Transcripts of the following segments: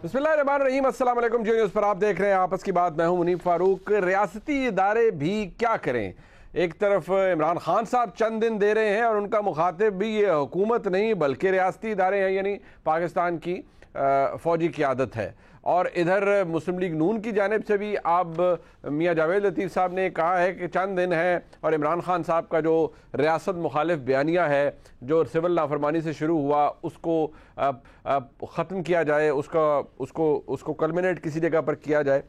बिस्मिल्लाहिर्रहमानिर्रहीम, अस्सलाम वालेकुम। जी न्यूज़ पर आप देख रहे हैं आपस की बात। मैं हूं मुनीब फारूक। रियासती इदारे भी क्या करें? एक तरफ इमरान खान साहब चंद दिन दे रहे हैं और उनका मुखातिब भी ये हुकूमत नहीं बल्कि रियासती इदारे हैं, यानी पाकिस्तान की फ़ौजी क़यादत है। और इधर मुस्लिम लीग नून की जानिब से भी अब मियाँ जावेद लतीफ़ साहब ने कहा है कि चंद दिन है और इमरान खान साहब का जो रियासत मुखालिफ बयानिया है जो सिविल नाफरमानी से शुरू हुआ उसको ख़त्म किया जाए, उसको कल्मिनेट किसी जगह पर किया जाए।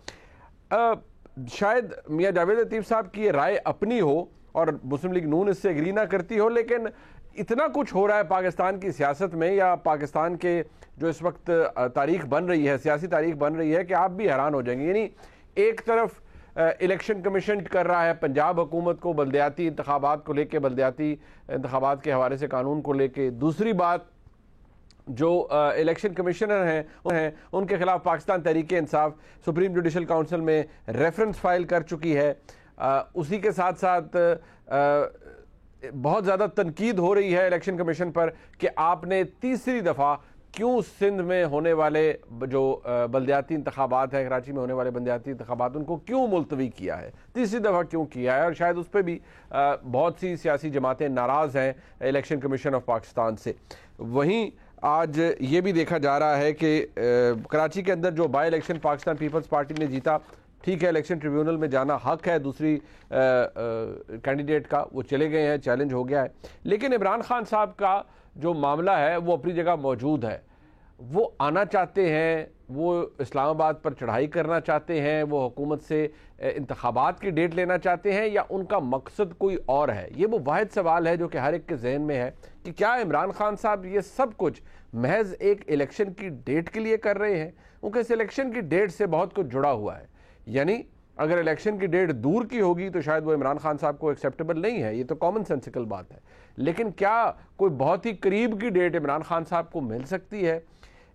शायद मियाँ जावेद लतीफ़ साहब की राय अपनी हो और मुस्लिम लीग नून इससे एग्री ना करती हो, लेकिन इतना कुछ हो रहा है पाकिस्तान की सियासत में या पाकिस्तान के जो इस वक्त तारीख बन रही है, सियासी तारीख बन रही है, कि आप भी हैरान हो जाएंगे। यानी एक तरफ इलेक्शन कमीशन कर रहा है पंजाब हुकूमत को बल्दियाती इंतखाबात को लेके, बल्दियाती इंतखाबात के हवाले से कानून को लेके। दूसरी बात, जो इलेक्शन कमिश्नर हैं उनके खिलाफ Pakistan Tehreek Insaf supreme judicial council में रेफरेंस फाइल कर चुकी है। उसी के साथ साथ बहुत ज़्यादा तनकीद हो रही है इलेक्शन कमीशन पर कि आपने तीसरी दफ़ा क्यों सिंध में होने वाले जो बल्दियाती इंतखाबात है, कराची में होने वाले बल्दियाती इंतखाबात, उनको क्यों मुलतवी किया है, तीसरी दफ़ा क्यों किया है। और शायद उस पर भी बहुत सी सियासी जमातें नाराज़ हैं इलेक्शन कमीशन ऑफ पाकिस्तान से। वहीं आज ये भी देखा जा रहा है कि कराची के अंदर जो बाई इलेक्शन पाकिस्तान पीपल्स पार्टी ने जीता, ठीक है, इलेक्शन ट्रिब्यूनल में जाना हक है दूसरी कैंडिडेट का, वो चले गए हैं, चैलेंज हो गया है। लेकिन इमरान खान साहब का जो मामला है वो अपनी जगह मौजूद है। वो आना चाहते हैं, वो इस्लामाबाद पर चढ़ाई करना चाहते हैं, वो हुकूमत से इंतखाबात की डेट लेना चाहते हैं, या उनका मकसद कोई और है? ये वो वाहिद सवाल है जो कि हर एक के जहन में है कि क्या इमरान खान साहब ये सब कुछ महज एक इलेक्शन की डेट के लिए कर रहे हैं? क्योंकि इस इलेक्शन की डेट से बहुत कुछ जुड़ा हुआ है। यानी अगर इलेक्शन की डेट दूर की होगी तो शायद वो इमरान खान साहब को एक्सेप्टेबल नहीं है, ये तो कॉमन सेंसिकल बात है। लेकिन क्या कोई बहुत ही करीब की डेट इमरान खान साहब को मिल सकती है?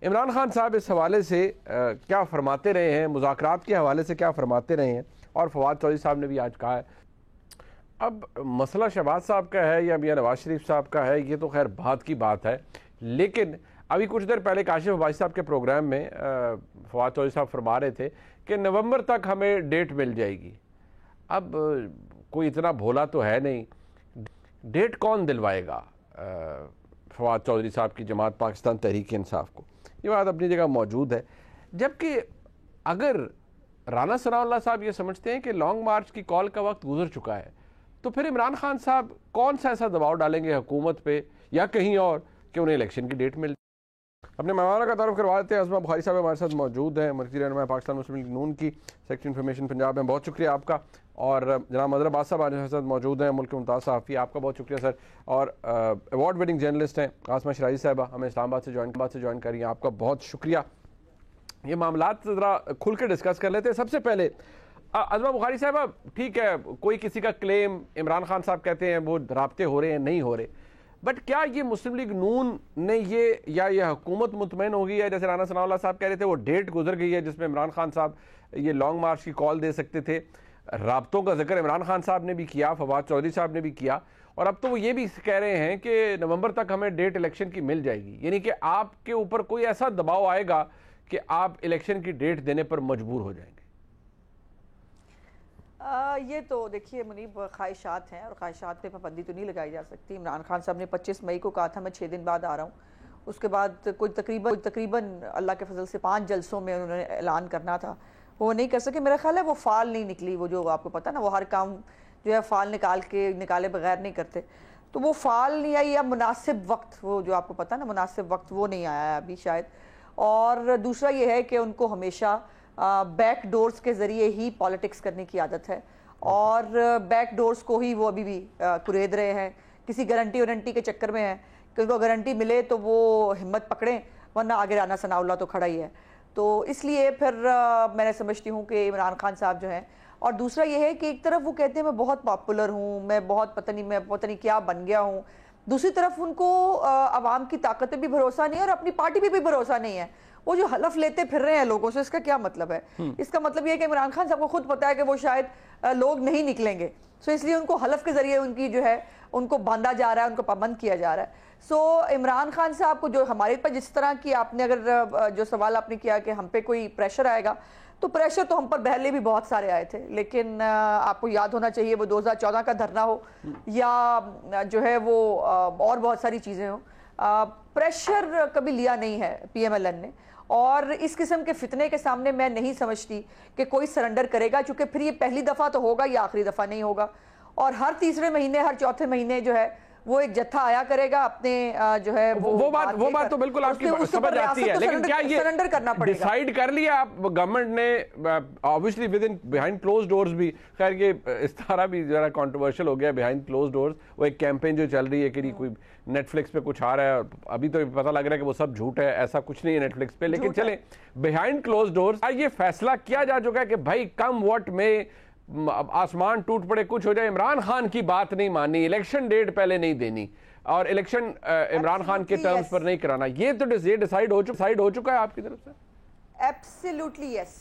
इमरान खान साहब इस हवाले से क्या फरमाते रहे हैं, मुज़ाकरात के हवाले से क्या फरमाते रहे हैं, और फवाद चौधरी साहब ने भी आज कहा है। अब मसला शहबाज साहब का है या मियां नवाज शरीफ साहब का है, ये तो खैर बात की बात है। लेकिन अभी कुछ देर पहले काशिफ अब्बासी साहब के प्रोग्राम में फवाद चौधरी साहब फरमा रहे थे कि नवंबर तक हमें डेट मिल जाएगी। अब कोई इतना भोला तो है नहीं, डेट कौन दिलवाएगा फवाद चौधरी साहब की जमात पाकिस्तान तहरीक इंसाफ को? ये बात अपनी जगह मौजूद है। जबकि अगर राना सनाउल्लाह साहब ये समझते हैं कि लॉन्ग मार्च की कॉल का वक्त गुजर चुका है, तो फिर इमरान खान साहब कौन सा ऐसा दबाव डालेंगे हुकूमत पे या कहीं और कि उन्हें इलेक्शन की डेट मिल। अपने मेहमानों का तारुफ करवा देते हैं। अज़मा बुखारी साहब हमारे साथ मौजूद हैं, मरकज़ी रहनुमा पाकिस्तान मुस्लिम लीग नून की, सेक्रेटरी इन्फॉर्मेशन पंजाब में। बहुत शुक्रिया आपका। और जनाब मदर अब्बास साहब हमारे साथ मौजूद हैं, मुल्क के मुमताज़ सहाफ़ी, आपका बहुत शुक्रिया सर। और अवार्ड विनिंग जर्नलिस्ट हैं आसमा शराजी साहबा, हमें इस्लामाबाद से ज्वाइन करी हैं, आपका बहुत शुक्रिया। ये मामलात ज़रा खुल के डिस्कस कर लेते हैं। सबसे पहले अज़मा बुखारी साहबा, ठीक है, कोई किसी का क्लेम, इमरान खान साहब कहते हैं वो राब्ते हो रहे हैं, नहीं हो रहे, बट क्या ये मुस्लिम लीग नून ने ये हुकूमत मुतमईन हो गई है? जैसे राना सनाउल्लाह साहब कह रहे थे वो डेट गुजर गई है जिसमें इमरान खान साहब ये लॉन्ग मार्च की कॉल दे सकते थे। राब्तों का जिक्र इमरान खान साहब ने भी किया, फवाद चौधरी साहब ने भी किया, और अब तो वो ये भी कह रहे हैं कि नवंबर तक हमें डेट इलेक्शन की मिल जाएगी। यानी कि आपके ऊपर कोई ऐसा दबाव आएगा कि आप इलेक्शन की डेट देने पर मजबूर हो जाएंगे। ये तो देखिए मुनीब, ख्वाहिशात हैं और ख्वाहिशात पे पाबंदी तो नहीं लगाई जा सकती। इमरान खान साहब ने 25 मई को कहा था मैं 6 दिन बाद आ रहा हूँ, उसके बाद कोई तकरीबन अल्लाह के फजल से 5 जलसों में उन्होंने ऐलान करना था, वो नहीं कर सके। मेरा ख्याल है वो फाल नहीं निकली, वो जो आपको पता ना, वो हर काम जो है फाल निकाले बगैर नहीं करते, तो वो फाल नहीं आई या मुनासिब वक्त, वो जो आपको पता ना मुनासिब वक्त, वो नहीं आया अभी शायद। और दूसरा ये है कि उनको हमेशा बैक डोर्स के ज़रिए ही पॉलिटिक्स करने की आदत है, और बैक डोर्स को ही वो अभी भी कुरेद रहे हैं। किसी गारंटी के चक्कर में है कि उनको गारंटी मिले तो वो हिम्मत पकड़ें, वरना आगे राना सनाउल्लाह तो खड़ा ही है। तो इसलिए फिर मैं समझती हूँ कि इमरान खान साहब जो हैं, और दूसरा ये है कि एक तरफ वो कहते हैं मैं बहुत पॉपुलर हूँ, मैं पता नहीं क्या बन गया हूँ, दूसरी तरफ उनको आवाम की ताकत पे भी भरोसा नहीं है और अपनी पार्टी पे भी भरोसा नहीं है। वो जो हलफ लेते फिर रहे हैं लोगों से, इसका क्या मतलब है? इसका मतलब ये है कि इमरान खान साहब को खुद पता है कि वो शायद लोग नहीं निकलेंगे, सो इसलिए उनको हलफ के जरिए उनकी जो है उनको बांधा जा रहा है, उनको पाबंद किया जा रहा है। सो इमरान खान साहब को जो हमारे पर जिस तरह की आपने अगर जो सवाल आपने किया कि हम पे कोई प्रेशर आएगा, तो प्रेशर तो हम पर पहले भी बहुत सारे आए थे, लेकिन आपको याद होना चाहिए वो 2014 का धरना हो या जो है वो और बहुत सारी चीज़ें हो, प्रेशर कभी लिया नहीं है PMLN ने। और इस किस्म के फितने के सामने मैं नहीं समझती कि कोई सरेंडर करेगा, क्योंकि फिर ये पहली दफ़ा तो होगा या आखिरी दफ़ा नहीं होगा। और हर तीसरे महीने, हर चौथे महीने जो है वो एक जत्था आया करेगा अपने जो है वो बात तो बिल्कुल आपकी समझ आती है, लेकिन क्या ये सरेंडर करना पड़ेगा? डिसाइड कर लिया आप गवर्नमेंट ने obviously with in behind close doors भी? खैर ये इस तरह भी जरा कंट्रोवर्शियल हो गया बिहाइंड क्लोज डोर्स, वो एक कैंपेन जो चल रही है कि कोई नेटफ्लिक्स पे कुछ आ रहा है, अभी तो पता लग रहा है कि वो सब झूठ है, ऐसा कुछ नहीं है नेटफ्लिक्स पे। लेकिन चले बिहाइंड क्लोज डोर्स ये फैसला किया जा चुका है कि भाई कम व्हाट में आसमान टूट पड़े, कुछ हो जाए, इमरान खान की बात नहीं माननी, इलेक्शन डेट पहले नहीं देनी और इलेक्शन इमरान खान के टर्म्स पर नहीं कराना, ये तो ये डिसाइड हो चुका है आपकी तरफ से? Absolutely yes.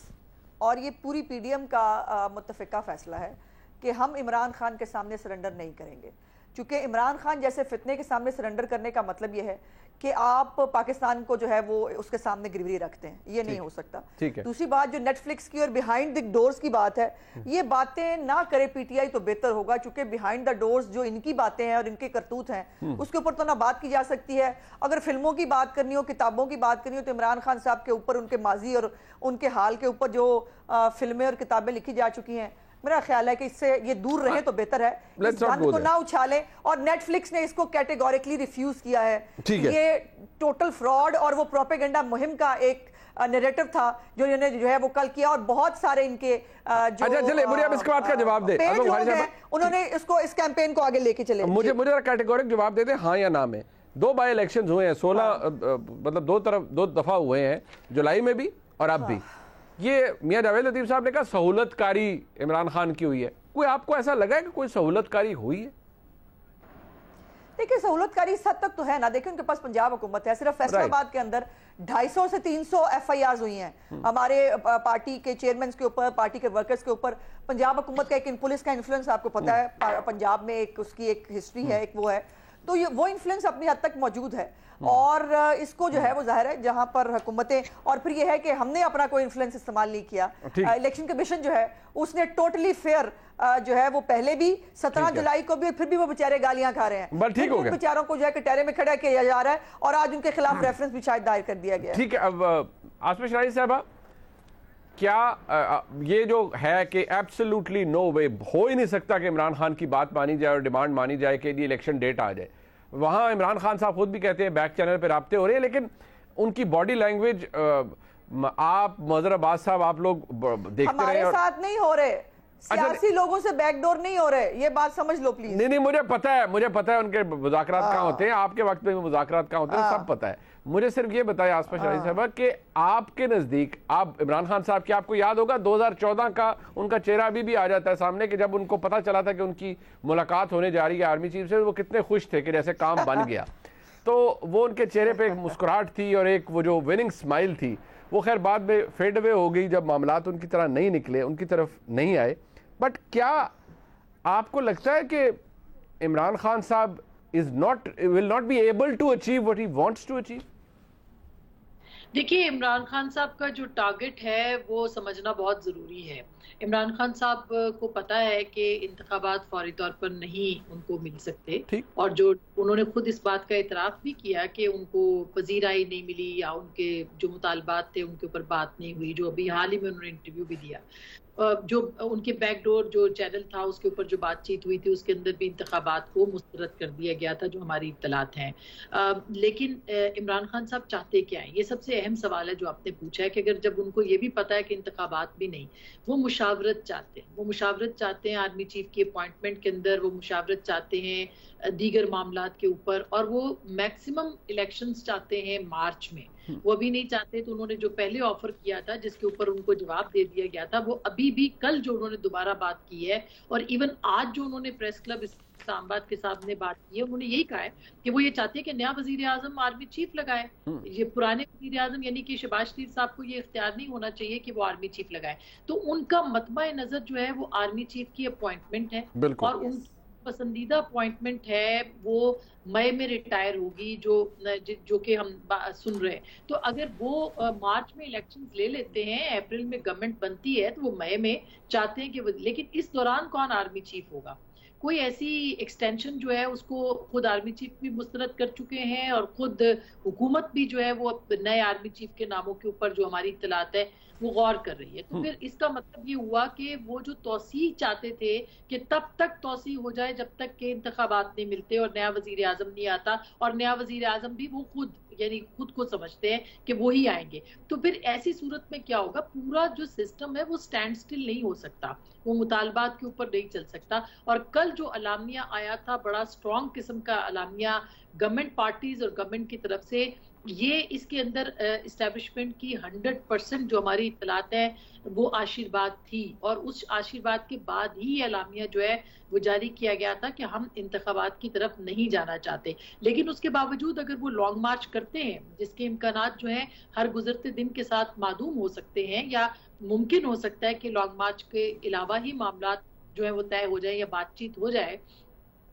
और ये पूरी PDM का मुत्तफिका फैसला है कि हम इमरान खान के सामने सरेंडर नहीं करेंगे, क्योंकि इमरान खान जैसे फितने के सामने सरेंडर करने का मतलब यह है कि आप पाकिस्तान को जो है वो उसके सामने गिरवी रखते हैं, ये नहीं हो सकता। दूसरी बात जो नेटफ्लिक्स की और बिहाइंड द डोर्स की बात है, ये बातें ना करे PTI तो बेहतर होगा, क्योंकि बिहाइंड द डोर्स जो इनकी बातें हैं और इनके करतूत हैं उसके ऊपर तो ना बात की जा सकती है। अगर फिल्मों की बात करनी हो, किताबों की बात करनी हो, तो इमरान खान साहब के ऊपर, उनके माजी और उनके हाल के ऊपर जो फिल्में और किताबें लिखी जा चुकी हैं, मेरा ख्याल है कि इससे ये दूर रहे तो बेहतर है। इस गंद को ना उछालें। और नेटफ्लिक्स ने इसको कैटेगोरिकली रिफ्यूज किया है। ये टोटल फ्रॉड और वो प्रोपेगेंडा मुहिम का एक नैरेटिव था जो इन्होंने जो है वो कल किया, और बहुत सारे इनके जो अच्छा चले मुझे अब इसके बाद का जवाब दे, उन्होंने इसको इस कैंपेन को आगे लेके चले। मुझे कैटेगोरिक जवाब दे दे, हाँ या ना में। 2 बाई इलेक्शन हुए हैं, 16 मतलब 2 दफा हुए हैं, जुलाई में भी और अब भी। ये मियां जावेद लतीफ साहब ने कहा सहूलतकारी इमरान खान की हुई है, कोई आपको ऐसा लगा है कि कोई सहूलतकारी हुई है? देखिए सहूलतकारी इस हद तक तो है ना। देखिए उनके पास पंजाब हुकूमत है, सिर्फ फैसलाबाद के अंदर 250 से 300 FIRs हुई हैं हमारे पार्टी के चेयरमैन के ऊपर, पार्टी के वर्कर्स के ऊपर। पंजाब हुकूमत का एक पुलिस का इन्फ्लुएंस आपको पता है, पंजाब में एक उसकी एक हिस्ट्री है, एक वो है, तो ये वो इन्फ्लुएंस अपनी हद तक मौजूद है। और इसको जो है वो जाहिर है जहां पर हुकूमतें, और फिर ये है कि हमने अपना कोई इन्फ्लुएंस इस्तेमाल नहीं किया। इलेक्शन कमीशन जो है उसने टोटली फेयर जो है वो पहले भी 17 जुलाई को भी, फिर भी वो बेचारे गालियां खा रहे हैं। ठीक हो गया, बेचारों को जो है कटहरे में खड़ा किया जा रहा है और आज उनके खिलाफ रेफरेंस भी शायद दायर कर दिया गया। ठीक है, अब आसमा शरारी साहबा, क्या ये जो है कि एब्सोल्युटली नो वे, हो ही नहीं सकता कि इमरान खान की बात मानी जाए और डिमांड मानी जाए कि इलेक्शन डेट आ जाए। वहाँ इमरान खान साहब खुद भी कहते हैं बैक चैनल पे राब्ते हो रहे हैं, लेकिन उनकी बॉडी लैंग्वेज, आप मजहर अब्बास साहब, आप लोग देखते रहे, हमारे साथ नहीं हो रहे, सियासी लोगों से बैकडोर नहीं हो रहे, ये बात समझ लो प्लीज। नहीं मुझे पता है उनके मुज़ाकरात कहाँ होते हैं, आपके वक्त में मुज़ाकरात कहाँ होते हैं, सब पता है। मुझे सिर्फ ये बताया आसमा शरारी साहबा कि आपके नजदीक, आप इमरान खान साहब की, आपको याद होगा 2014 का उनका चेहरा अभी भी आ जाता है सामने कि जब उनको पता चला था कि उनकी मुलाकात होने जा रही है आर्मी चीफ से, वो कितने खुश थे कि जैसे काम बन गया। तो वो उनके चेहरे पे एक मुस्कुराहट थी और एक वो जो विनिंग स्माइल थी, वो खैर बाद में फेड अवे हो गई जब मामलात उनकी तरह नहीं निकले, उनकी तरफ नहीं आए। बट क्या आपको लगता है कि इमरान खान साहब will not be able to achieve what he wants to achieve? देखिए, इमरान खान साहब का जो टारगेट है वो समझना बहुत ज़रूरी है। इमरान खान साहब को पता है कि इंतखाबात फौरी तौर पर नहीं उनको मिल सकते, और जो उन्होंने खुद इस बात का इतराफ़ भी किया कि उनको पजीराई नहीं मिली या उनके जो मुतालबात थे उनके ऊपर बात नहीं हुई, जो अभी हाल ही में उन्होंने इंटरव्यू भी दिया। जो उनके बैकडोर जो चैनल था उसके ऊपर जो बातचीत हुई थी उसके अंदर भी इंतखाबात को मुस्तरद कर दिया गया था, जो हमारी इत्तलात हैं। लेकिन इमरान खान साहब चाहते क्या हैं, ये सबसे अहम सवाल है जो आपने पूछा है कि अगर जब उनको ये भी पता है कि इंतखाबात भी नहीं, वो मुशावरत चाहते हैं, वो मुशावरत चाहते हैं आर्मी चीफ की अपॉइंटमेंट के अंदर, वो मुशावरत चाहते हैं दीगर मामलात के ऊपर, और वो मैक्सिमम इलेक्शंस चाहते हैं मार्च में। वो अभी नहीं चाहते, तो उन्होंने जो पहले ऑफर किया था जिसके ऊपर उनको जवाब दे दिया गया था, वो अभी भी कल जो उन्होंने दोबारा बात की है और इवन आज जो उन्होंने प्रेस क्लब इस्लामाबाद के सामने बात की है, उन्होंने यही कहा है कि वो ये चाहते हैं कि नया वजीर आजम आर्मी चीफ लगाए। ये पुराने वजीर आजम यानी कि शहबाज शरीफ साहब को ये इख्तियार नहीं होना चाहिए कि वो आर्मी चीफ लगाए। तो उनका मतबा नजर जो है वो आर्मी चीफ की अपॉइंटमेंट है, और उन पसंदीदा अपॉइंटमेंट है वो मई में रिटायर होगी, जो कि हम सुन रहे हैं। तो अगर वो मार्च में इलेक्शंस ले लेते हैं, अप्रैल में गवर्नमेंट बनती है, तो वो मई में चाहते हैं कि लेकिन इस दौरान कौन आर्मी चीफ होगा? कोई ऐसी एक्सटेंशन जो है उसको खुद आर्मी चीफ भी मुस्तरद कर चुके हैं और खुद हुकूमत भी जो है वो नए आर्मी चीफ के नामों के ऊपर जो हमारी इत्तलात है वो गौर कर रही है। तो फिर इसका मतलब ये हुआ कि वो जो तौसीह चाहते थे कि तब तक तौसीह हो जाए जब तक के इंतखाबात नहीं मिलते और नया वजीर आजम नहीं आता, और नया वजीर आजम भी वो खुद यानी खुद को समझते हैं कि वो ही आएंगे। तो फिर ऐसी सूरत में क्या होगा, पूरा जो सिस्टम है वो स्टैंड स्टिल नहीं हो सकता, वो मुतालबात के ऊपर नहीं चल सकता। और कल जो अलामिया आया था, बड़ा स्ट्रॉन्ग किस्म का अलामिया गवर्नमेंट पार्टीज और गवर्नमेंट की तरफ से, ये इसके अंदर इस्टेब्लिशमेंट की 100% जो हमारी इत्तलात है वो आशीर्वाद थी, और उस आशीर्वाद के बाद ही अलामिया जो है वो जारी किया गया था कि हम इंतखाबात की तरफ नहीं जाना चाहते। लेकिन उसके बावजूद अगर वो लॉन्ग मार्च करते हैं, जिसके इम्कानात जो हैं हर गुजरते दिन के साथ मादूम हो सकते हैं, या मुमकिन हो सकता है कि लॉन्ग मार्च के अलावा ही मामला जो है वो तय हो जाए या बातचीत हो जाए,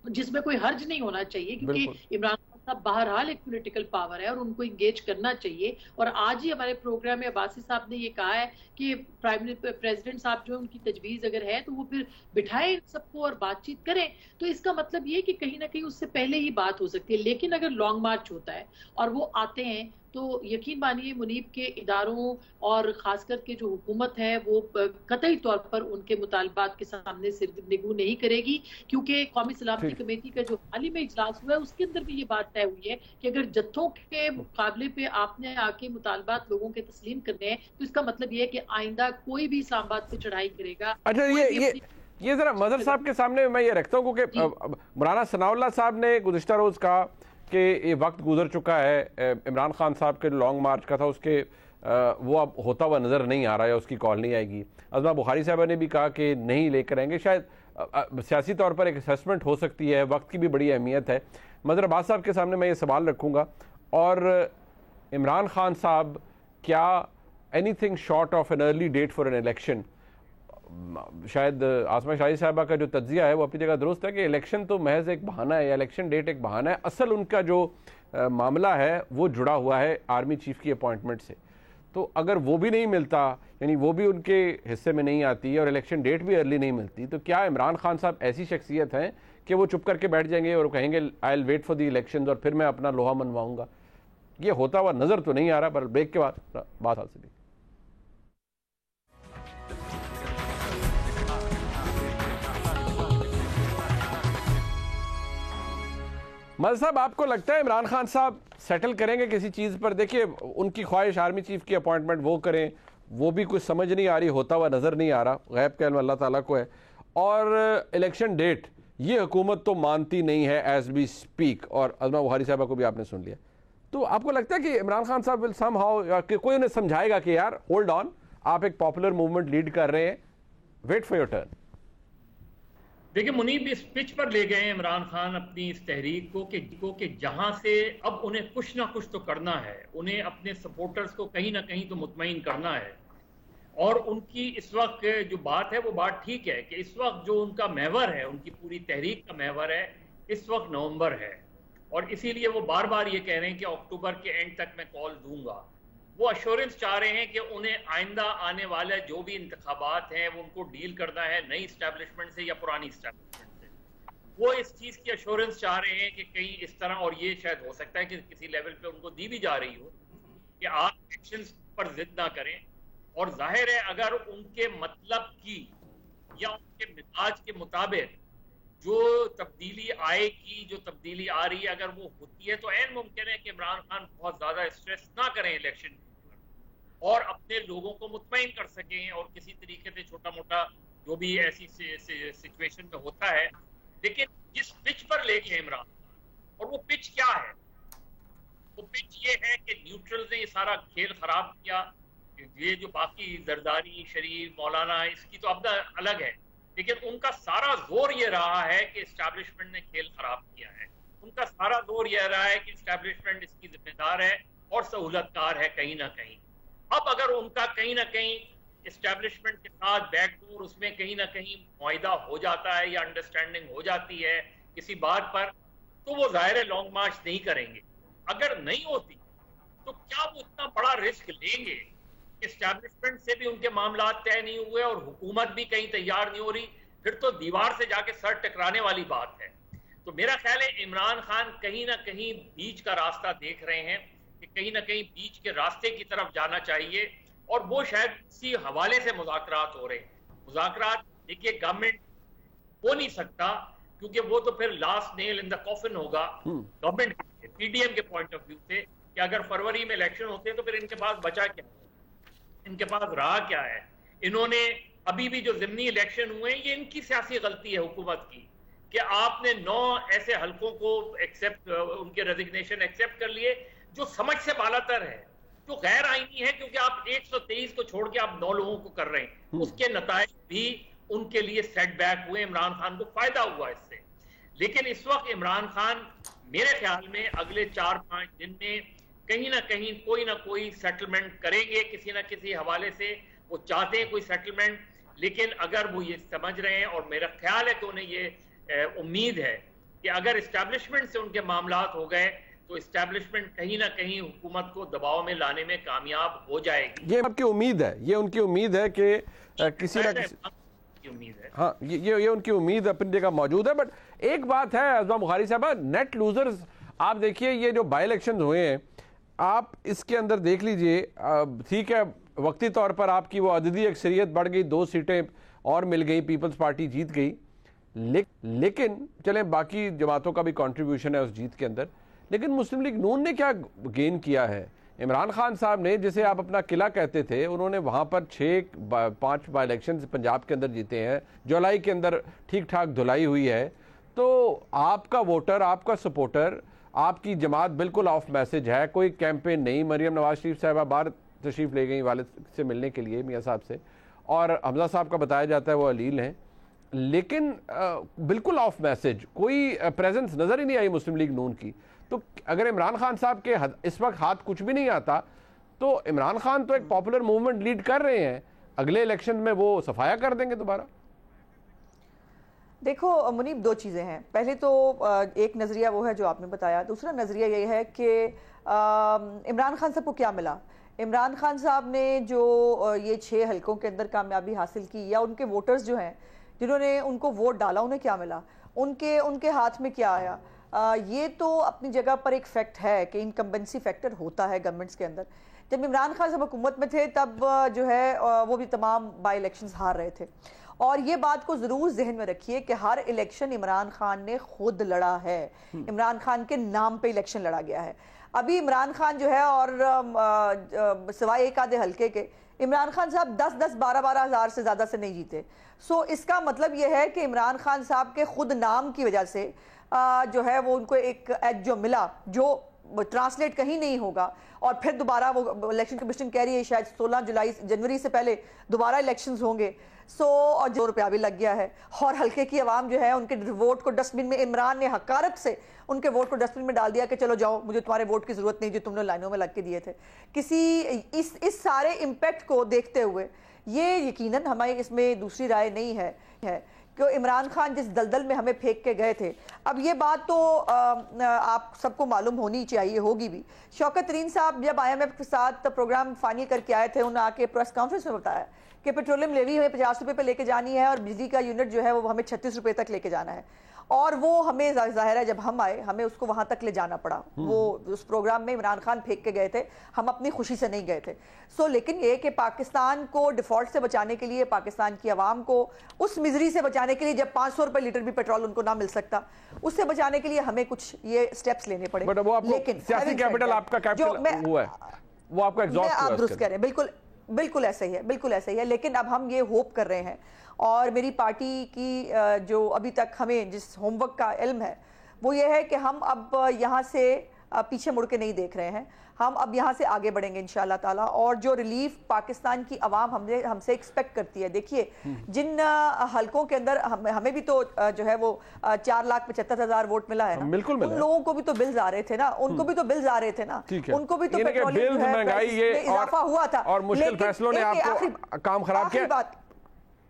जिसमें कोई हर्ज नहीं होना चाहिए, क्योंकि इमरान साहब बहरहाल एक पॉलिटिकल पावर है और उनको इंगेज करना चाहिए। और आज ही हमारे प्रोग्राम में अब्बासी साहब ने ये कहा है कि प्रेसिडेंट साहब जो है उनकी तजवीज़ अगर है तो वो फिर बिठाए सबको और बातचीत करें। तो इसका मतलब ये कि कहीं ना कहीं उससे पहले ही बात हो सकती है। लेकिन अगर लॉन्ग मार्च होता है और वो आते हैं तो यकीन मानिए मुनीब के इदारों और खास करके जो हुकूमत है वो कतई तौर पर उनके मुतालबात के सामने सिर निगू नहीं करेगी, क्योंकि कौमी सलामती कमेटी का जो हाल ही में इजलास हुआ है उसके अंदर भी ये बात तय हुई है कि अगर जत्थों के मुकाबले पे आपने आके मुतालबात लोगों के तस्लीम करने हैं तो इसका मतलब ये है कि आइंदा कोई भी इस्लामाबाद पे चढ़ाई करेगा। अच्छा, ये जरा मजहर साहब के सामने मैं ये रखता हूँ, क्योंकि मौलाना सनाउल्लाह साहब ने गुज़िश्ता रोज़ कहा कि ये वक्त गुजर चुका है, इमरान खान साहब के लॉन्ग मार्च का था उसके वो अब होता हुआ नज़र नहीं आ रहा है, उसकी कॉल नहीं आएगी। अज़मा बुखारी साहबा ने भी कहा कि नहीं लेकर आएंगे। शायद सियासी तौर पर एक असेसमेंट हो सकती है, वक्त की भी बड़ी अहमियत है। मजहर अब्बास साहब के सामने मैं ये सवाल रखूँगा, और इमरान खान साहब क्या anything short of an early date for an election, शायद आसमा शाही साहबा का जो तज्जिया है वो अपनी जगह दुरुस्त है कि इलेक्शन तो महज एक बहाना है, या इलेक्शन डेट एक बहाना है, असल उनका जो मामला है वो जुड़ा हुआ है आर्मी चीफ की अपॉइंटमेंट से। तो अगर वो भी नहीं मिलता, यानी वो भी उनके हिस्से में नहीं आती और इलेक्शन डेट भी अर्ली नहीं मिलती, तो क्या इमरान खान साहब ऐसी शख्सियत हैं कि वो चुप करके बैठ जाएंगे और कहेंगे I will wait for the election और फिर मैं अपना लोहा मनवाऊंगा? ये होता हुआ नज़र तो नहीं आ रहा, पर ब्रेक के बाद बात हासिल है। मज़हर साहब, आपको लगता है इमरान खान साहब सेटल करेंगे किसी चीज़ पर? देखिए, उनकी ख्वाहिश आर्मी चीफ की अपॉइंटमेंट वो करें, वो भी कुछ समझ नहीं आ रही, होता हुआ नज़र नहीं आ रहा, गैब का इल्म अल्लाह ताला को है। और इलेक्शन डेट ये हुकूमत तो मानती नहीं है एज वी स्पीक, और अज़मा बुखारी साहबा को भी आपने सुन लिया। तो आपको लगता है कि इमरान खान साहब विल सम हाउ, कि कोई उन्हें समझाएगा कि यार होल्ड ऑन, आप एक पॉपुलर मूवमेंट लीड कर रहे हैं, वेट फॉर योर टर्न? देखिए, मुनीब इस पिच पर ले गए इमरान खान अपनी इस तहरीक को कि जहां से अब उन्हें कुछ ना कुछ तो करना है, उन्हें अपने सपोर्टर्स को कहीं ना कहीं तो मुतमईन करना है। और उनकी इस वक्त जो बात है वो बात ठीक है कि इस वक्त जो उनका महवर है, उनकी पूरी तहरीक का महवर है, इस वक्त नवंबर है, और इसीलिए वो बार बार ये कह रहे हैं कि अक्टूबर के एंड तक मैं कॉल दूंगा। वो अश्योरेंस चाह रहे हैं कि उन्हें आइंदा आने वाले जो भी इंतखाबात हैं वो उनको डील करना है नई इस्टेब्लिशमेंट से या पुरानी इस्टेब्लिशमेंट से। वो इस चीज़ की अश्योरेंस चाह रहे हैं कि कहीं इस तरह, और ये शायद हो सकता है कि किसी लेवल पे उनको दी भी जा रही हो कि आप इलेक्शंस पर जिद ना करें। और जाहिर है अगर उनके मतलब की या उनके मिजाज के मुताबिक जो तब्दीली आएगी, जो तब्दीली आ रही है, अगर वो होती है तो ऐन मुमकिन है कि इमरान खान बहुत ज्यादा स्ट्रेस ना करें इलेक्शन और अपने लोगों को मुतमईन कर सकें, और किसी तरीके से छोटा मोटा जो भी ऐसी सिचुएशन में होता है। लेकिन जिस पिच पर ले गए इमरान, और वो पिच क्या है? वो पिच ये है कि न्यूट्रल्स ने ये सारा खेल खराब किया। ये जो बाकी जरदारी, शरीफ, मौलाना, इसकी तो अपना अलग है, लेकिन उनका सारा जोर ये रहा है कि इस्टेब्लिशमेंट ने खेल खराब किया है। उनका सारा जोर ये रहा है कि इस्टेब्लिशमेंट इसकी जिम्मेदार है और सहूलतकार है कहीं ना कहीं। अब अगर उनका कहीं ना कहीं इस्टेब्लिशमेंट के साथ बैकडोर उसमें कहीं ना कहीं मुआहिदा हो जाता है या अंडरस्टैंडिंग हो जाती है किसी बात पर, तो वो जाहिर है लॉन्ग मार्च नहीं करेंगे। अगर नहीं होती तो क्या वो इतना बड़ा रिस्क लेंगे? इस्टेब्लिशमेंट से भी उनके मामला तय नहीं हुए और हुकूमत भी कहीं तैयार नहीं हो रही, फिर तो दीवार से जाके सर टकराने वाली बात है। तो मेरा ख्याल है इमरान खान कहीं ना कहीं बीच का रास्ता देख रहे हैं कि कहीं ना कहीं बीच के रास्ते की तरफ जाना चाहिए, और वो शायद इसी हवाले से मुज़ाकरात हो रहे हैं। मुज़ाकरात देखिए गवर्नमेंट हो नहीं सकता, क्योंकि वो तो फिर last nail in the coffin होगा गवर्नमेंट के, पीडीएम के पॉइंट ऑफ व्यू से, कि अगर फरवरी में इलेक्शन होते हैं तो फिर इनके पास बचा क्या है, इनके पास रहा क्या है। इन्होंने अभी भी जो ज़िमनी इलेक्शन हुए हैं, ये इनकी सियासी गलती है हुकूमत की, कि आपने 9 ऐसे हलकों को एक्सेप्ट, उनके रेजिग्नेशन एक्सेप्ट कर लिए जो समझ से बालातर है, जो गैर आईनी है, क्योंकि आप 123 को छोड़ के आप 9 लोगों को कर रहे हैं। उसके नताइज भी उनके लिए सेटबैक हुए, इमरान खान को फायदा हुआ इससे। लेकिन इस वक्त इमरान खान मेरे ख्याल में अगले 4-5 दिन में कहीं ना कहीं कोई ना कोई सेटलमेंट करेंगे किसी ना किसी हवाले से। वो चाहते हैं कोई सेटलमेंट, लेकिन अगर वो ये समझ रहे हैं, और मेरा ख्याल है कि उन्हें ये उम्मीद है कि अगर इस्टेब्लिशमेंट से उनके मामलात हो गए तो इस्टेब्लिशमेंट कहीं ना कहीं हुकूमत को दबाव में लाने में कामयाब हो जाएगी। ये आपकी उम्मीद है, ये उनकी उम्मीद है कि किसी ना किसी उम्मीद है। हाँ, ये उनकी उम्मीद अपनी जगह मौजूद है। बट एक बात है अज़मा बुखारी साहब, नेट लूजर्स आप देखिए, ये जो बाई इलेक्शन हुए हैं, आप इसके अंदर देख लीजिए, ठीक है वक्ती तौर पर आपकी वो अददी अक्सरियत बढ़ गई, 2 सीटें और मिल गई, पीपल्स पार्टी जीत गई, लेकिन चले बाकी जमातों का भी कंट्रीब्यूशन है उस जीत के अंदर। लेकिन मुस्लिम लीग नून ने क्या गेन किया है? इमरान खान साहब ने, जिसे आप अपना किला कहते थे, उन्होंने वहाँ पर 5 बाई इलेक्शन पंजाब के अंदर जीते हैं, जुलाई के अंदर ठीक ठाक धुलाई हुई है। तो आपका वोटर, आपका सपोर्टर, आपकी जमात बिल्कुल ऑफ मैसेज है, कोई कैंपेन नहीं। मरियम नवाज शरीफ साहबा बाहर तशरीफ़ ले गई वालिद से मिलने के लिए, मियाँ साहब से, और हमजा साहब का बताया जाता है वो अलील हैं, लेकिन बिल्कुल ऑफ मैसेज, कोई प्रेजेंस नज़र ही नहीं आई मुस्लिम लीग नून की। तो अगर इमरान खान साहब के इस वक्त हाथ कुछ भी नहीं आता, तो इमरान खान तो एक पॉपुलर मूवमेंट लीड कर रहे हैं, अगले इलेक्शन में वो सफाया कर देंगे दोबारा। देखो मुनीब, 2 चीज़ें हैं। पहले तो एक नज़रिया वो है जो आपने बताया, दूसरा नज़रिया ये है कि इमरान खान साहब को क्या मिला। इमरान खान साहब ने जो ये 6 हलकों के अंदर कामयाबी हासिल की, या उनके वोटर्स जो हैं जिन्होंने उनको वोट डाला, उन्हें क्या मिला, उनके हाथ में क्या आया। ये तो अपनी जगह पर एक फैक्ट है कि इनकम्बेंसी फैक्टर होता है गवर्नमेंट्स के अंदर। जब इमरान खान साहब हुकूमत में थे तब जो है वो भी तमाम बाई इलेक्शंस हार रहे थे, और ये बात को ज़रूर जहन में रखिए कि हर इलेक्शन इमरान खान ने खुद लड़ा है, इमरान खान के नाम पे इलेक्शन लड़ा गया है। अभी इमरान खान जो है, और सिवाय एक आधे हल्के के, इमरान खान साहब 10-10, 12-12 हज़ार से ज़्यादा से नहीं जीते। सो इसका मतलब ये है कि इमरान खान साहब के खुद नाम की वजह से जो है वो उनको एक एज जो मिला, जो ट्रांसलेट कहीं नहीं होगा, और फिर दोबारा वो इलेक्शन कमीशन कह रही है शायद 16 जनवरी से पहले दोबारा इलेक्शंस होंगे। और जो रुपया भी लग गया है, और हल्के की आवाम जो है उनके वोट को डस्टबिन में, इमरान ने हकारत से उनके वोट को डस्टबिन में डाल दिया कि चलो जाओ, मुझे तुम्हारे वोट की जरूरत नहीं जो तुमने लाइनों में लग के दिए थे। इस सारे इम्पैक्ट को देखते हुए ये यकीनन हमारी इसमें दूसरी राय नहीं है कि इमरान खान जिस दलदल में हमें फेंक के गए थे, अब ये बात तो आप सबको मालूम होनी चाहिए, होगी भी। शौकत तरीन साहब जब IMF के साथ प्रोग्राम फाइनल करके आए थे, उन्होंने आके प्रेस कॉन्फ्रेंस में बताया कि पेट्रोलियम लेवी हमें 50 रुपये पे लेके जानी है, और बिजली का यूनिट जो है वो हमें 36 रुपये तक लेके जाना है। और वो हमें जाहिर है जब हम आए हमें उसको वहां तक ले जाना पड़ा। वो उस प्रोग्राम में इमरान खान फेंक के गए थे, हम अपनी खुशी से नहीं गए थे। लेकिन ये कि पाकिस्तान को डिफॉल्ट से बचाने के लिए, पाकिस्तान की आवाम को उस मिजरी से बचाने के लिए, जब 500 रुपए लीटर भी पेट्रोल उनको ना मिल सकता, उससे बचाने के लिए हमें कुछ ये स्टेप्स लेने पड़े। लेकिन सियासी कैपिटल आपका कैपिटल हुआ है, वो आपका एग्जॉस्ट हुआ है। आप दुरुस्त कह रहे हैं, बिल्कुल ऐसा ही है, बिल्कुल ऐसा ही है। लेकिन अब हम ये होप कर रहे हैं, और मेरी पार्टी की जो अभी तक हमें जिस होमवर्क का इल्म है वो ये है कि हम अब यहाँ से पीछे मुड़ के नहीं देख रहे हैं। हम अब यहाँ से आगे बढ़ेंगे इंशाल्लाह ताला, और जो रिलीफ पाकिस्तान की आवाम हमसे एक्सपेक्ट करती है। देखिए, जिन हलकों के अंदर हमें भी तो जो है वो 4,75,000 वोट मिला है ना, बिल्कुल मिला। उन लोगों को भी तो बिल्स आ रहे थे ना, उनको भी तो बिल्स आ रहे थे ना, उनको भी तो पेट्रोलियम महंगाई ये इजाफा हुआ था और मुश्किल फैसलों ने आपको काम खराब किया।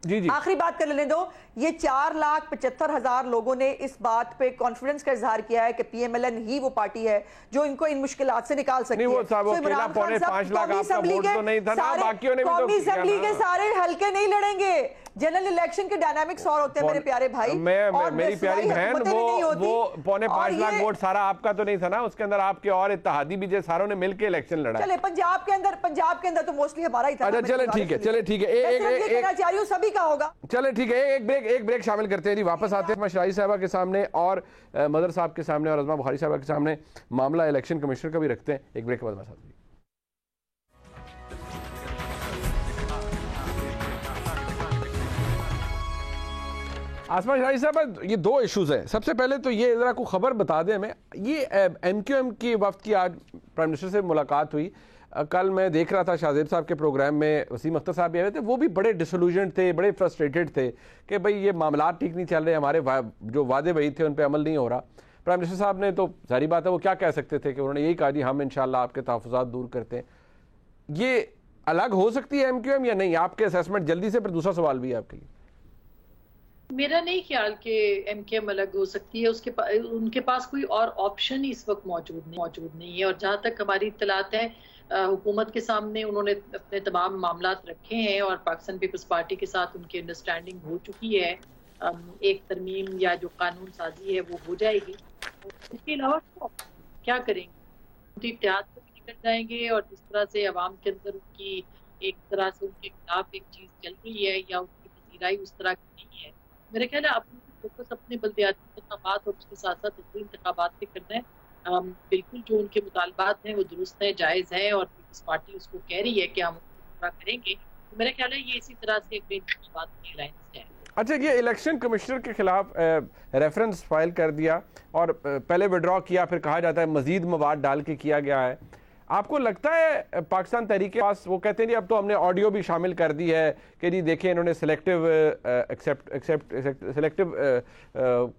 जी आखिरी बात कर लेने दो। ये 4,75,000 लोगों ने इस बात पे कॉन्फिडेंस का इजहार किया है कि पीएमएलएन ही वो पार्टी है जो इनको इन मुश्किलात से निकाल सकती है। वो अकेला 5.5 लाख आपका वोट तो नहीं था ना, बाकियों ने भी तो कौमी असेंबली के सारे हलके नहीं लड़ेंगे। जनरल इलेक्शन के डायनामिक्स और होते हैं मेरे प्यारे भाई। मेरी प्यारी बहन, वो 5.5 लाख वोट सारा आपका तो नहीं था ना, उसके अंदर आपके और इत्तेहादी भी सारों ने मिलकर इलेक्शन लड़ा। चले पंजाब के अंदर तो मोस्टली हमारा ही था। अच्छा चले ठीक है, चले ठीक है, सभी का होगा। चले ठीक है, एक ब्रेक शामिल करते हैं जी। वापस आते हैं मशराई साहबा के सामने और मदर साहब के सामने और अज़मा बुखारी साहबा के सामने मामला इलेक्शन कमिश्नर का भी रखते हैं। एक ब्रेक के बाद साथ। आसमा शाही साहब, ये दो इश्यूज हैं। सबसे पहले तो ये जरा को खबर बता दें हमें, ये एमक्यूएम की वफ्द की आज प्राइम मिनिस्टर से मुलाकात हुई। कल मैं देख रहा था शाहजेब साहब के प्रोग्राम में, वसीम अख्तर साहब भी आए थे, वो भी बड़े डिसोल्यूशन थे, बड़े फ्रस्ट्रेटेड थे कि भाई ये मामला ठीक नहीं चल रहे, हमारे जो वादे वही थे उन पर अमल नहीं हो रहा। प्राइम मिनिस्टर साहब ने तो सारी बात है, वो क्या कह सकते थे कि उन्होंने यही कहा जी हम इंशाल्लाह आपके तहफ़्फ़ुज़ात दूर करते हैं। ये अलग हो सकती है एमक्यूएम या नहीं? आपके असेसमेंट जल्दी से। फिर दूसरा सवाल भी है आपके लिए। मेरा नहीं ख्याल कि एमकेएम अलग हो सकती है, उनके पास कोई और ऑप्शन इस वक्त मौजूद नहीं है। और जहां तक हमारी इत्तलात है, हुकूमत के सामने उन्होंने अपने तमाम मामलात रखे हैं और पाकिस्तान पीपल्स पार्टी के साथ उनकी अंडरस्टैंडिंग हो चुकी है। एक तरमीम या जो कानून साजी है वो हो जाएगी। इसके अलावा तो क्या करेंगे? उनके इत्तेहाद को भी निकल जाएंगे और जिस तरह से अवाम के अंदर उनकी एक तरह से उनके खिलाफ एक चीज चल रही है या उनकी पसीराई उस तरह की नहीं है। मेरे ख्याल है अपने फोकस अपने बल्दियाती इंतखाबात और उसके साथ साथ दूसरे इंतखाबात पे करना है। बिल्कुल जो उनके मुतालबात हैं वो दुरुस्त है, जायज़ है और पीपल्स पार्टी उसको कह रही है कि हम पूरा करेंगे। तो मेरा ख्याल है ये इसी तरह से अगले इंतखाबात की अलायंस है। अच्छा, ये इलेक्शन कमिश्नर के खिलाफ रेफरेंस फाइल कर दिया और पहले विड्रॉ किया, फिर कहा जाता है मजीद मवाद डाल के किया गया है। आपको लगता है पाकिस्तान तहरीक के पास, वो कहते हैं जी अब तो हमने ऑडियो भी शामिल कर दी है कि जी देखिए इन्होंने सिलेक्टिव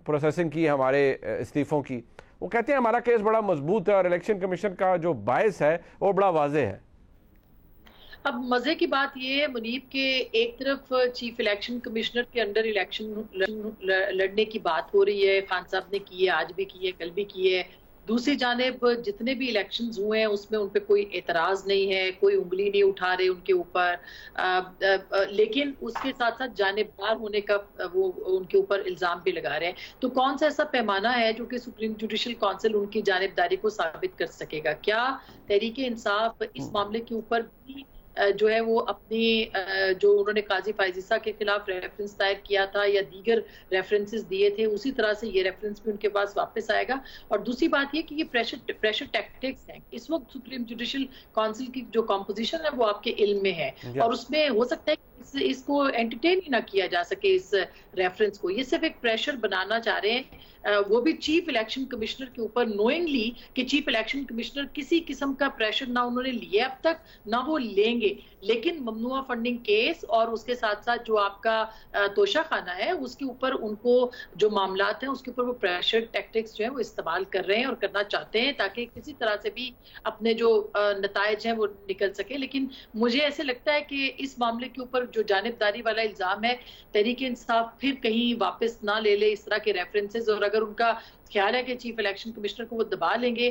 प्रोसेसिंग की हमारे इस्तीफ़ों की। वो कहते हैं हमारा केस बड़ा मजबूत है और इलेक्शन कमीशन का जो बायस है वो बड़ा वाज़ेह है। अब मजे की बात ये है मुनीब के एक तरफ चीफ इलेक्शन कमिश्नर के अंडर इलेक्शन लड़ने की बात हो रही है, खान साहब ने की है, आज भी की है, कल भी की है। दूसरी जानिब जितने भी इलेक्शंस हुए हैं उसमें उन पे कोई एतराज नहीं है, कोई उंगली नहीं उठा रहे उनके ऊपर, लेकिन उसके साथ साथ जानिबदार होने का वो उनके ऊपर इल्जाम भी लगा रहे हैं। तो कौन सा ऐसा पैमाना है जो कि सुप्रीम जुडिशल काउंसिल उनकी जानिबदारी को साबित कर सकेगा? क्या तहरीक इंसाफ इस मामले के ऊपर भी जो है वो अपनी जो उन्होंने काजी फायजीसा के खिलाफ रेफरेंस दायर किया था या दीगर रेफरेंसेस दिए थे उसी तरह से ये रेफरेंस भी उनके पास वापस आएगा? और दूसरी बात ये कि ये प्रेशर टैक्टिक्स हैं। इस वक्त सुप्रीम जुडिशल काउंसिल की जो कॉम्पोजिशन है वो आपके इल्म में है और उसमें हो सकता है इसको एंटरटेन ही ना किया जा सके इस रेफरेंस को। ये सिर्फ एक प्रेशर बनाना चाह रहे हैं, वो भी चीफ इलेक्शन कमिश्नर के ऊपर, नोइंगली कि चीफ इलेक्शन कमिश्नर किसी किस्म का प्रेशर ना उन्होंने लिया अब तक ना वो लेंगे। लेकिन ममनुआ फंडिंग केस और उसके साथ साथ जो आपका तोशा खाना है उसके ऊपर उनको जो मामलात हैं उसके ऊपर वो प्रेशर टैक्टिक्स जो है वो इस्तेमाल कर रहे हैं और करना चाहते हैं ताकि किसी तरह से भी अपने जो नताइज हैं वो निकल सके। लेकिन मुझे ऐसे लगता है कि इस मामले के ऊपर जो जानिबदारी वाला इल्जाम है तहरीक इंसाफ फिर कहीं वापस ना ले ले इस तरह के रेफरेंसेस, और अगर उनका ख्याल है कि चीफ इलेक्शन कमिश्नर को वो दबा लेंगे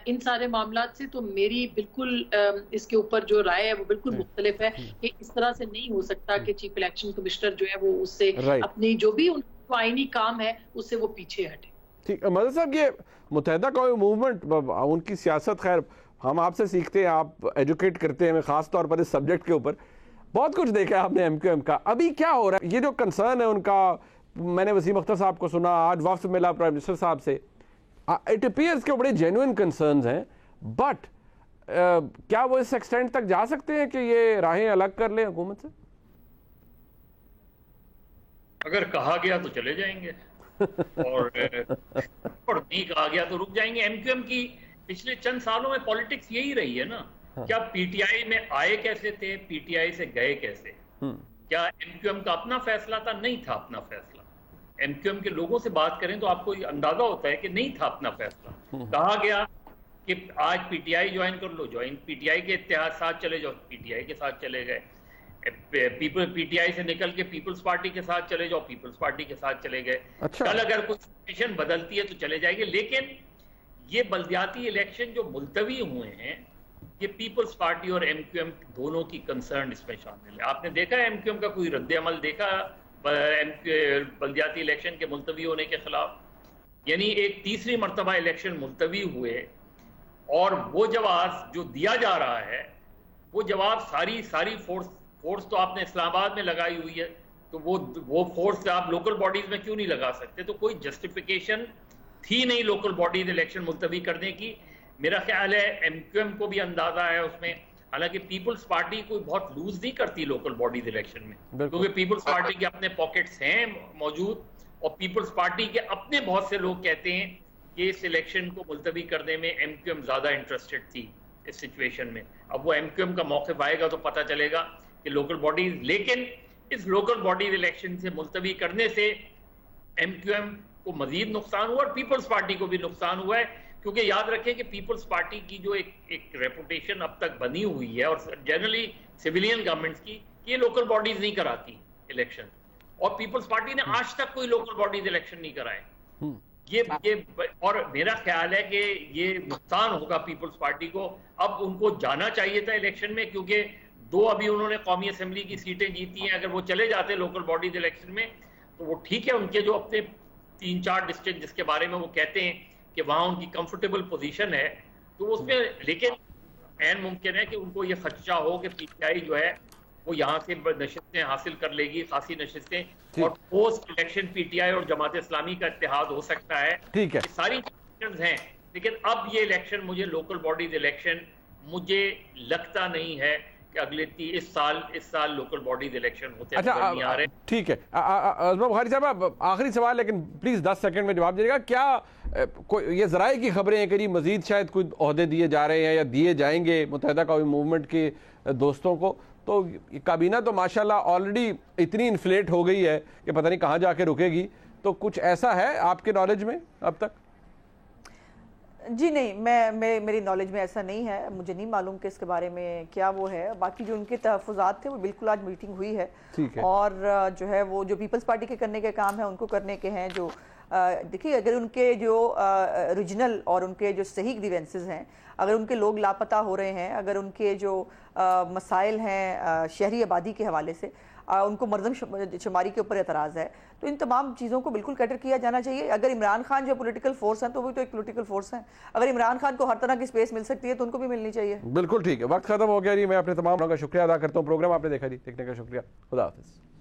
इन सारे मामलात से, तो मेरी बिल्कुल इसके ऊपर जो राय है वो बिल्कुल मुख्तलिफ है कि इस तरह से नहीं हो सकता कि चीफ इलेक्शन कमिश्नर जो है वो उससे अपनी जो भी उनको आईनी काम है उससे वो पीछे हटे। ठीक, मदद साहब ये मुत्तहिदा कौमी मूवमेंट उनकी सियासत, खैर हम आपसे सीखते हैं, आप एजुकेट करते हैं हमें खास तौर पर इस सब्जेक्ट के ऊपर, बहुत कुछ देखा है आपने एमक्यूएम का। अभी क्या हो रहा है? ये जो कंसर्न है उनका, मैंने वसीम अख्तर साहब को सुना, आज वफ्द मिला प्राइम मिनिस्टर साहब से, इट अपीयर्स के बड़े जेन्युइन कंसर्न्स हैं, बट क्या वो इस एक्सटेंट तक जा सकते हैं कि ये राहें अलग कर लें हुकूमत से? अगर कहा गया तो चले जाएंगे और नहीं कहा गया तो रुक जाएंगे। एमक्यूएम की पिछले चंद सालों में पॉलिटिक्स यही रही है ना। क्या पीटीआई में आए कैसे थे, पीटीआई से गए कैसे? क्या एमक्यूएम का अपना फैसला था? नहीं था अपना फैसला। एमक्यूएम के लोगों से बात करें तो आपको अंदाजा होता है कि नहीं था अपना फैसला। कहा गया कि आज पीटीआई ज्वाइन कर लो, ज्वाइन पीटीआई के इत्तेहाद साथ चले जाओ, पीटीआई के साथ चले गए। पीटीआई से निकल के पीपल्स पार्टी के साथ चले जाओ, पीपल्स पार्टी के साथ चले गए। अच्छा। कल अगर कुछ सिचुएशन बदलती है तो चले जाएंगे। लेकिन ये बल्दियाती इलेक्शन जो मुलतवी हुए हैं, ये पीपल्स पार्टी और एमक्यूएम दोनों की कंसर्न इसमें शामिल है। आपने देखा एमक्यूएम का कोई रद्द अमल देखा बल्दियाती इलेक्शन के मुलतवी होने के खिलाफ? यानी एक तीसरी मरतबा इलेक्शन मुलतवी हुए और वो जवाब जो दिया जा रहा है, वो जवाब सारी फोर्स तो आपने इस्लामाबाद में लगाई हुई है, तो वो फोर्स आप लोकल बॉडीज में क्यों नहीं लगा सकते? तो कोई जस्टिफिकेशन थी नहीं लोकल बॉडीज इलेक्शन मुलतवी करने की। मेरा ख्याल है एमक्यूएम को भी अंदाजा है उसमें, हालांकि पीपल्स पार्टी कोई बहुत लूज नहीं करती लोकल बॉडीज इलेक्शन में, क्योंकि पीपल्स पार्टी के अपने पॉकेट्स हैं मौजूद, और पीपल्स पार्टी के अपने बहुत से लोग कहते हैं कि इस इलेक्शन को मुलतवी करने में एमक्यूएम ज्यादा इंटरेस्टेड थी इस सिचुएशन में। अब वो एमक्यूएम का मौक़िफ़ आएगा तो पता चलेगा कि लोकल बॉडीज, लेकिन इस लोकल बॉडीज इलेक्शन से मुलतवी करने से एमक्यूएम को मजीद नुकसान हुआ और पीपल्स पार्टी को भी नुकसान हुआ है, क्योंकि याद रखें कि पीपल्स पार्टी की जो एक रेपुटेशन अब तक बनी हुई है और जनरली सिविलियन गवर्नमेंट्स की, कि ये लोकल बॉडीज नहीं कराती इलेक्शन, और पीपल्स पार्टी ने आज तक कोई लोकल बॉडीज इलेक्शन नहीं कराए। ये और मेरा ख्याल है कि ये नुकसान होगा पीपल्स पार्टी को। अब उनको जाना चाहिए था इलेक्शन में, क्योंकि 2 अभी उन्होंने कौमी असेंबली की सीटें जीती हैं। अगर वो चले जाते लोकल बॉडीज इलेक्शन में तो वो ठीक है, उनके जो अपने 3-4 डिस्ट्रिक्ट जिसके बारे में वो कहते हैं कि वहां उनकी कंफर्टेबल पोजीशन है, तो उसमें, लेकिन ऐन मुमकिन है कि उनको ये खदशा हो कि पीटीआई जो है वो यहाँ से नशिस्तें हासिल कर लेगी, खासी नशिस्तें, और पोस्ट इलेक्शन पीटीआई और जमात इस्लामी का इत्तेहाद हो सकता है। ठीक है, सारी चीजें हैं, लेकिन अब ये इलेक्शन, मुझे लोकल बॉडीज इलेक्शन, मुझे लगता नहीं है कि अगले इस साल लोकल बॉडीज इलेक्शन होते नहीं आ रहे। ठीक है, अजमा बुखारी साहब, आखिरी सवाल, लेकिन प्लीज 10 सेकंड में जवाब दीजिएगा। क्या ये ज़राए की खबरें हैं कि मजीद शायद कुछ ओहदे दिए जा रहे हैं या दिए जाएंगे मुत्तहिदा कौमी मूवमेंट के दोस्तों को? तो काबीना तो माशाल्लाह ऑलरेडी इतनी इन्फ्लेट हो गई है कि पता नहीं कहाँ जाके रुकेगी, तो कुछ ऐसा है आपके नॉलेज में अब तक? जी नहीं, मेरी नॉलेज में ऐसा नहीं है, मुझे नहीं मालूम कि इसके बारे में क्या वो है। बाकी जो उनके तहफ़्फ़ुज़ात थे वो बिल्कुल आज मीटिंग हुई है, और जो है वो जो पीपल्स पार्टी के करने के काम है उनको करने के हैं। जो देखिए, अगर उनके जो रीजनल और उनके जो सही ग्रीवेंसेस हैं, अगर उनके लोग लापता हो रहे हैं, अगर उनके जो मसाइल हैं शहरी आबादी के हवाले से, उनको मरदमशुमारी के ऊपर एतराज़ है, तो इन तमाम चीज़ों को बिल्कुल कैटर किया जाना चाहिए। अगर इमरान खान जो पॉलिटिकल फोर्स हैं तो वो तो एक पॉलिटिकल फोर्स है, अगर इमरान खान को हर तरह की स्पेस मिल सकती है तो उनको भी मिलनी चाहिए। बिल्कुल ठीक है, वक्त खत्म हो गया जी। मैं अपने तमाम लोगों का शुक्रिया अदा करता हूँ। प्रोग्राम आपने देखा जी, देखने का शुक्रिया। खुदा हाफिज़।